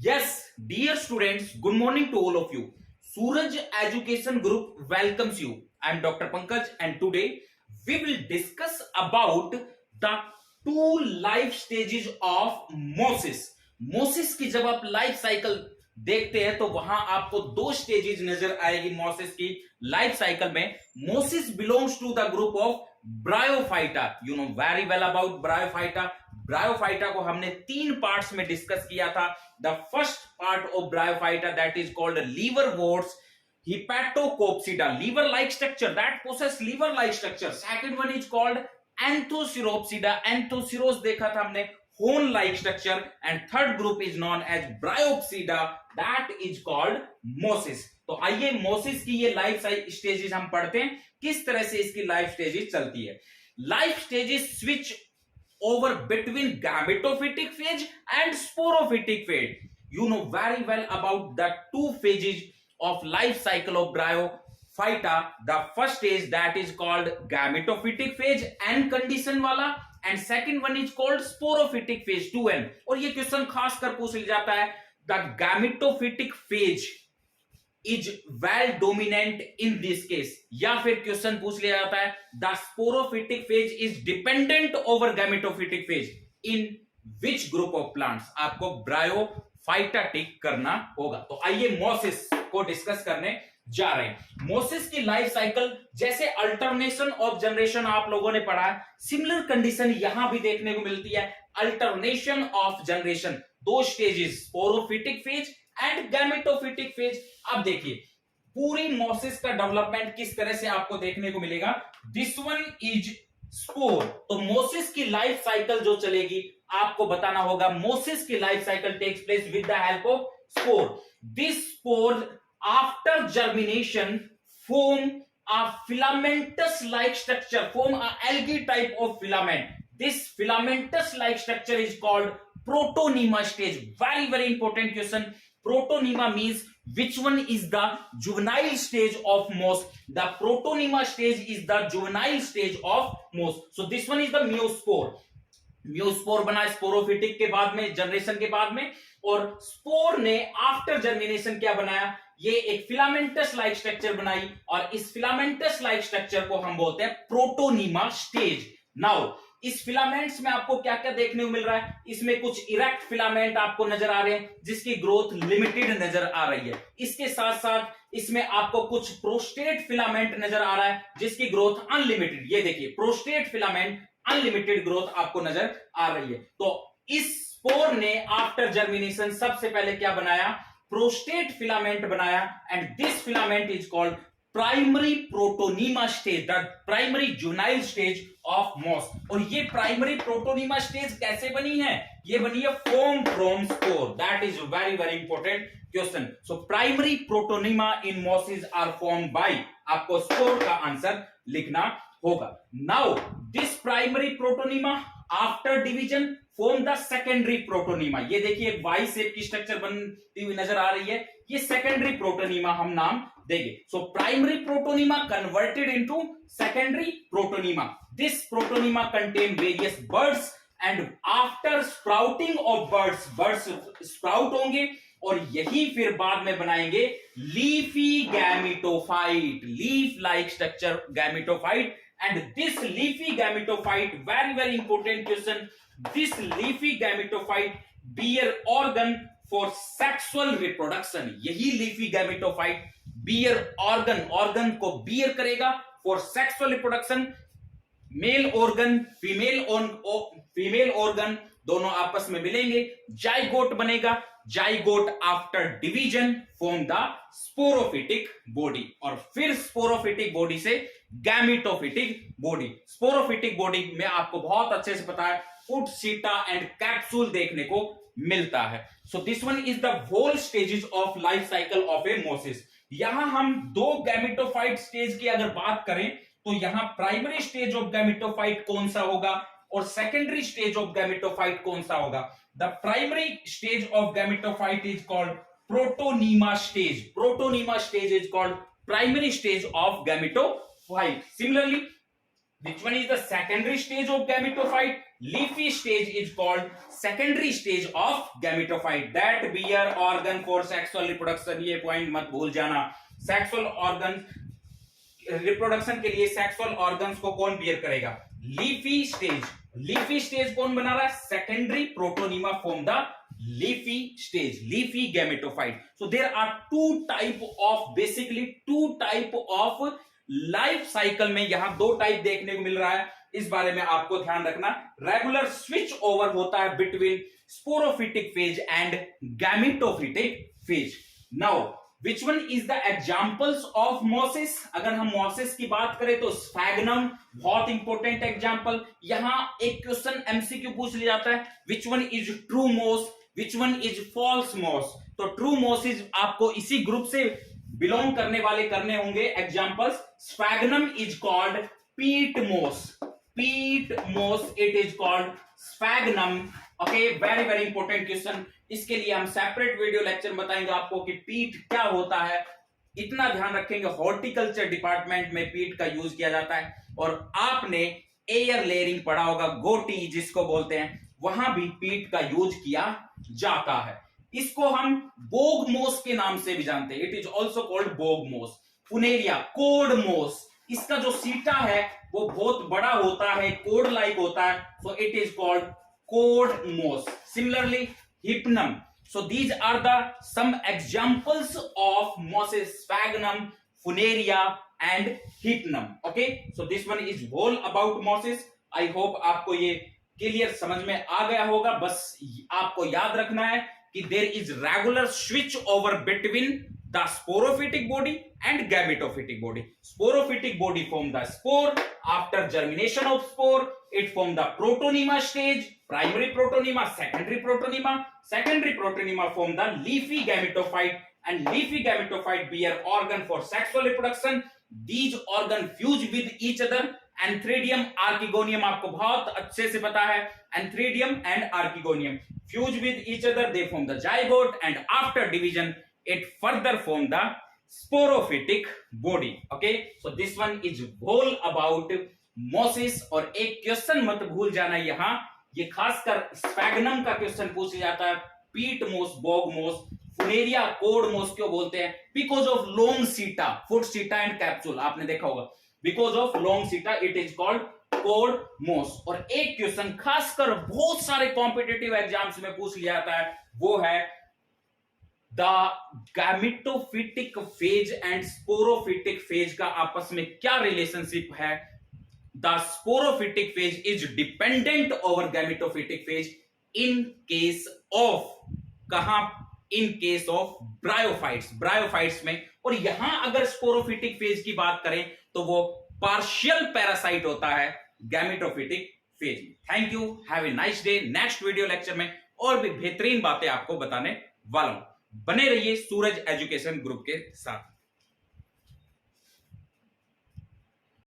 Yes, dear students, good morning to all of you. Suraj Education Group welcomes you. I am Dr. Pankaj and today we will discuss about the two life stages of मोसिस. मोसिस की जब आप life cycle देखते हैं तो वहां आपको दो stages नजर आएगी मोसिस की लाइफ साइकिल में. Mosses belongs to the group of bryophyta. You know very well about bryophyta. Bryophyta को हमने तीन पार्ट्स में डिस्कस किया था. The first part of bryophyta that is called liverworts, hepaticopsida, liver like structure that possess liver like structure. Second one is called anthocerotopsida, anthoceros देखा था हमने, horn like structure, and third group is known as bryopsida that is called मोसिस. तो आइए मोसिस की ये life stages हम पढ़ते हैं, किस तरह से इसकी लाइफ स्टेजेस चलती है. Life stages switch over between gametophytic phase and sporophytic phase. You know very well about the two phases of life cycle of bryophyta. The first stage that is called gametophytic phase N condition वाला, and second one is called sporophytic phase 2N. और ये question खास कर पूछ लिया जाता है, the gametophytic phase is well dominant in this case, या फिर क्वेश्चन पूछ लिया जाता है the sporophytic phase is dependent over gametophytic phase in which group of plants. आपको ब्रायोफाइटा टिक करना होगा. तो आइए मोसिस को डिस्कस करने जा रहे हैं. मोसिस की लाइफ साइकिल जैसे अल्टरनेशन ऑफ जनरेशन आप लोगों ने पढ़ा है, सिमिलर कंडीशन यहां भी देखने को मिलती है. अल्टरनेशन ऑफ जनरेशन, दो stages, sporophytic phase and gametophytic phase. अब देखिए पूरी मोसिस का डेवलपमेंट किस तरह से आपको देखने को मिलेगा. This one is spore. तो मोसिस की लाइफ साइकिल जो चलेगी आपको बताना होगा. मोसिस की life cycle takes place with the help of spore. This spore after germination form a filamentous like structure, form a algae type of filament. This filamentous like structure is called protonema stage. Very important question. Protonema means which one is the juvenile stage of moss. The protonema stage is the juvenile stage of moss. So this one is the meiospore. म्यूस्पोर बना sporophytic के बाद में, generation के बाद में, और spore ने after germination क्या बनाया, ये एक फिलामेंटस लाइक स्ट्रक्चर बनाई, और इस फिलामेंटस लाइक स्ट्रक्चर को हम बोलते हैं प्रोटोनीमा स्टेज. नाउ इस फिलामेंट्स में आपको क्या क्या देखने को मिल रहा है. इसमें कुछ इरेक्ट फिलामेंट आपको नजर आ रहे हैं जिसकी ग्रोथ लिमिटेड नजर आ रही है. इसके साथ साथ इसमें आपको कुछ प्रोस्टेट फिलामेंट नजर आ रहा है जिसकी ग्रोथ अनलिमिटेड. ये देखिए प्रोस्टेट फिलामेंट अनलिमिटेड ग्रोथ आपको नजर आ रही है. तो इस स्पोर ने आफ्टर जर्मिनेशन सबसे पहले क्या बनाया, प्रोस्टेट फिलामेंट बनाया, and this filament is called primary protonema stage, the primary juvenile stage of moss. और ये प्राइमरी प्रोटोनीमा स्टेज कैसे बनी है, ये बनी है form from spore. That is very important question. So primary protonema in mosses are formed by, आपको spore का आंसर लिखना होगा. Now this primary protonema after division form the secondary protonema. ये देखिए वाई शेप की स्ट्रक्चर बनती हुई नजर आ रही है, ये सेकेंडरी प्रोटोनीमा हम नाम देंगे. सो primary protonema converted into secondary protonema. This protonema contain various birds and after sprouting of birds sprout होंगे और यही फिर बाद में बनाएंगे leafy gametophyte, leaf like structure gametophyte. And this leafy gametophyte, very important question, this leafy gametophyte bear organ for sexual reproduction. यही leafy gametophyte bear organ को bear करेगा for sexual reproduction. Male organ female organ दोनों आपस में मिलेंगे, zygote बनेगा. Zygote after division form the sporophytic body, और फिर स्पोरोफिटिक बॉडी से गैमेटोफिटिक बॉडी. स्पोरोफिटिक बॉडी में आपको बहुत अच्छे से पता है फुट, सीटा एंड कैप्सूल देखने को मिलता है. So this one is the whole stages of life cycle of a mosses. यहां हम दो गैमेटोफाइट स्टेज की अगर बात करें तो यहां प्राइमरी स्टेज ऑफ गैमेटोफाइट कौन सा होगा और सेकेंडरी स्टेज ऑफ गैमेटोफाइट कौन सा होगा. The primary stage of gametophyte is called protonema stage. Protonema stage is called primary stage of gametophyte. Similarly, which one is the secondary stage of gametophyte? leafy stage is called secondary stage of gametophyte that bear organ for sexual reproduction. ये point मत भूल जाना, sexual organ reproduction के लिए sexual organs को कौन beer करेगा? Leafy stage. Leafy stage कौन बना रहा है? Secondary protonema form the leafy stage, leafy gametophyte. So there are basically two type of life cycle में यहां दो टाइप देखने को मिल रहा है, इस बारे में आपको ध्यान रखना। रेगुलर स्विच ओवर होता है between sporophytic phase and gametophytic phase. Now which one is the examples of mosses? अगर हम मोसिस की बात करें तो स्फैग्नम बहुत इंपॉर्टेंट एग्जांपल। यहां एक क्वेश्चन एमसीक्यू पूछ लिया जाता है, विच वन इज ट्रू मोस, विच वन इज फॉल्स मोस। तो ट्रू मोसिस आपको इसी ग्रुप से बिलोंग करने वाले करने होंगे एग्जांपल्स। स्फैग्नम इज कॉल्ड पीट मोस, पीट मोस it is called sphagnum. Okay, very very important question. इसके लिए हम सेपरेट वीडियो लेक्चर बताएंगे आपको कि पीट क्या होता है। इतना ध्यान रखेंगे, हॉर्टिकल्चर डिपार्टमेंट में पीट का यूज किया जाता है। और आपने एयर लेयरिंग पढ़ा होगा, गोटी जिसको बोलते हैं, वहां भी पीट का यूज किया जाता है। इसको हम बोग मोस के नाम से भी जानते हैं, इट इज ऑल्सो कॉल्ड बोग मोस। फुनेरिया, कोड मोस, इसका जो सीटा है वो बहुत बड़ा होता है, कोड लाइक होता है, so it is called cord moss. Similarly hypnum, so these are the some examples of mosses: sphagnum, funaria and hypnum. Okay, so this one is whole about mosses. I hope आपको ये clear समझ में आ गया होगा। बस आपको याद रखना है कि there is regular switch over between the sporophytic body and gametophytic body. Sporophytic body form the spore. After germination of spore, it form the protonema stage, primary protonema, secondary protonema. Secondary protonema form the leafy gametophyte, and leafy gametophyte bear organ for sexual reproduction. These organ fuse with each other. Antheridium, archegonium आपको बहुत अच्छे से पता है, Antheridium and archegonium fuse with each other, they form the zygote, and after division it further form the sporophytic body. Okay, so this one is whole about mosses. और एक question मत भूल जाना, यहाँ ये खासकर स्फैग्नम का क्वेश्चन पूछ जाता है, पीट मोस, बोग मोस, फुनेरिया, कोड मोस क्यों बोलते हैं? बिकॉज ऑफ लॉन्ग सीटा, फुट सीटा एंड कैप्सूल, आपने देखा होगा, बिकॉज ऑफ लॉन्ग सीटा इट इज कॉल्ड कोड मोस। और एक क्वेश्चन खासकर बहुत सारे कॉम्पिटिटिव एग्जाम्स में पूछ लिया जाता है, वो है the gametophytic phase and sporophytic phase का आपस में क्या रिलेशनशिप है? The sporophytic phase is dependent over gametophytic phase in case of, कहां? In case of bryophytes, bryophytes में। और यहां अगर स्पोरोफिटिक फेज की बात करें तो वो पार्शियल पैरासाइट होता है गैमेटोफिटिक फेज में। Thank you, have a nice day. Next video lecture में और भी बेहतरीन बातें आपको बताने वाला हूं। बने रहिए सूरज एजुकेशन ग्रुप के साथ।